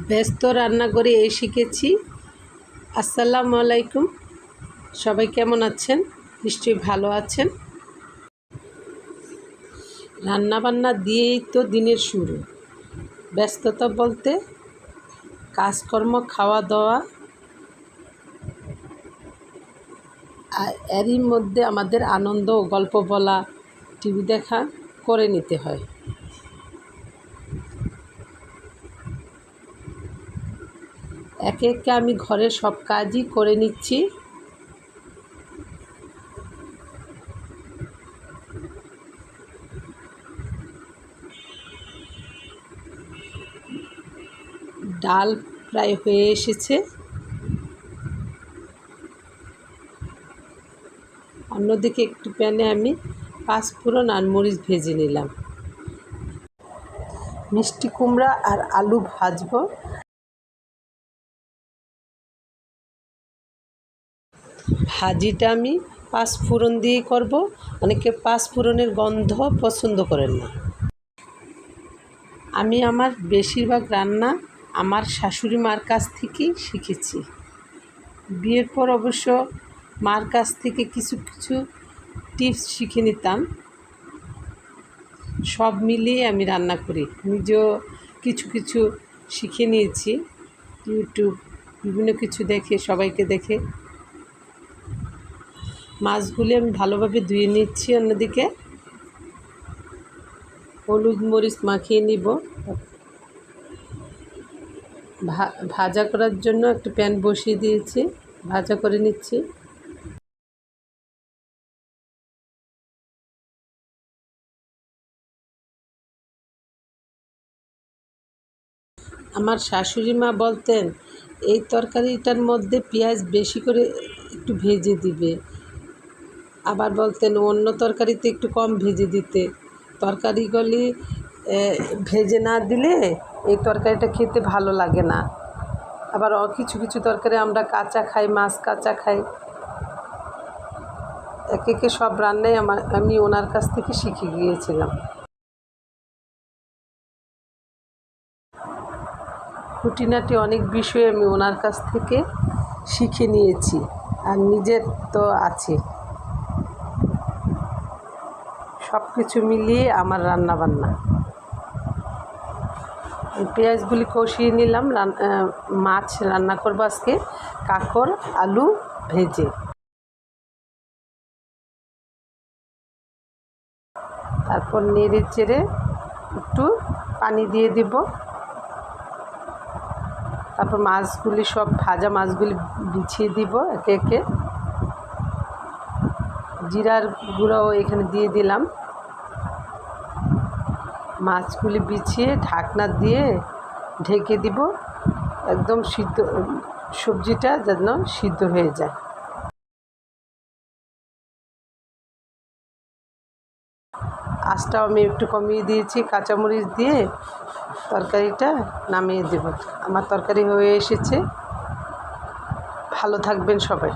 ব্যস্ত রান্না করে এই শিখেছি। আসসালামু আলাইকুম, সবাই কেমন আছেন? নিশ্চয়ই ভালো আছেন। রান্নাবান্না দিয়েই তো দিনের শুরু। ব্যস্ততা বলতে কাজকর্ম, খাওয়া দাওয়া, আর এরই মধ্যে আমাদের আনন্দ ও গল্প বলা, টিভি দেখা করে নিতে হয়। একে একে আমি ঘরের সব কাজই করে নিচ্ছি। ডাল প্রায় হয়ে এসেছে। অন্যদিকে একটু প্যানে আমি পাঁচফোড়ন আর মরিচ ভেজে নিলাম। মিষ্টি কুমড়া আর আলু ভাজবো। ভাজিটা আমি পাঁচফোড়ন দিয়েই করব। অনেকে পাঁচফোড়নের গন্ধ পছন্দ করেন না। আমি আমার বেশিরভাগ রান্না আমার শাশুড়ি মার কাছ থেকেই শিখেছি। বিয়ের পর অবশ্য মার কাছ থেকে কিছু কিছু টিপস শিখে নিতাম। সব মিলিয়ে আমি রান্না করি। নিজেও কিছু কিছু শিখে নিয়েছি ইউটিউব, বিভিন্ন কিছু দেখে, সবাইকে দেখে। মাছগুলি আমি ভালোভাবে ধুয়ে নিচ্ছি। অন্যদিকে হলুদ মরিচ মাখিয়ে নিব। ভাজা করার জন্য একটা প্যান বসিয়ে দিয়েছি, ভাজা করে নিচ্ছি। আমার শাশুড়ি মা বলতেন এই তরকারিটার মধ্যে পেঁয়াজ বেশি করে একটু ভেজে দিবে, আবার বলতেন অন্য তরকারিতে একটু কম ভেজে দিতে। তরকারিগুলি ভেজে না দিলে এই তরকারিটা খেতে ভালো লাগে না। আবার কিছু কিছু তরকারি আমরা কাঁচা খাই, মাছ কাঁচা খাই। একে একে সব রান্নাই আমি ওনার কাছ থেকে শিখে গিয়েছিলাম। খুঁটিনাটি অনেক বিষয় আমি ওনার কাছ থেকে শিখে নিয়েছি, আর নিজের তো আছে। সব কিছু মিলিয়ে আমার রান্নাবান্না। পেঁয়াজগুলি কষিয়ে নিলাম। মাছ রান্না করবো আজকে, কাঁকড় আলু ভেজে। তারপর নেড়ে চেড়ে একটু পানি দিয়ে দেব। তারপর মাছগুলি, সব ভাজা মাছগুলি বিছিয়ে দিব একে একে। জিরার গুঁড়োও এখানে দিয়ে দিলাম। মাছগুলি বিছিয়ে ঢাকনা দিয়ে ঢেকে দিব, একদম সিদ্ধ, সবজিটা যেন সিদ্ধ হয়ে যায়। আঁচটাও আমি একটু কমিয়ে দিয়েছি, কাঁচামরিচ দিয়ে তরকারিটা নামিয়ে দেব। আমার তরকারি হয়ে এসেছে। ভালো থাকবেন সবাই।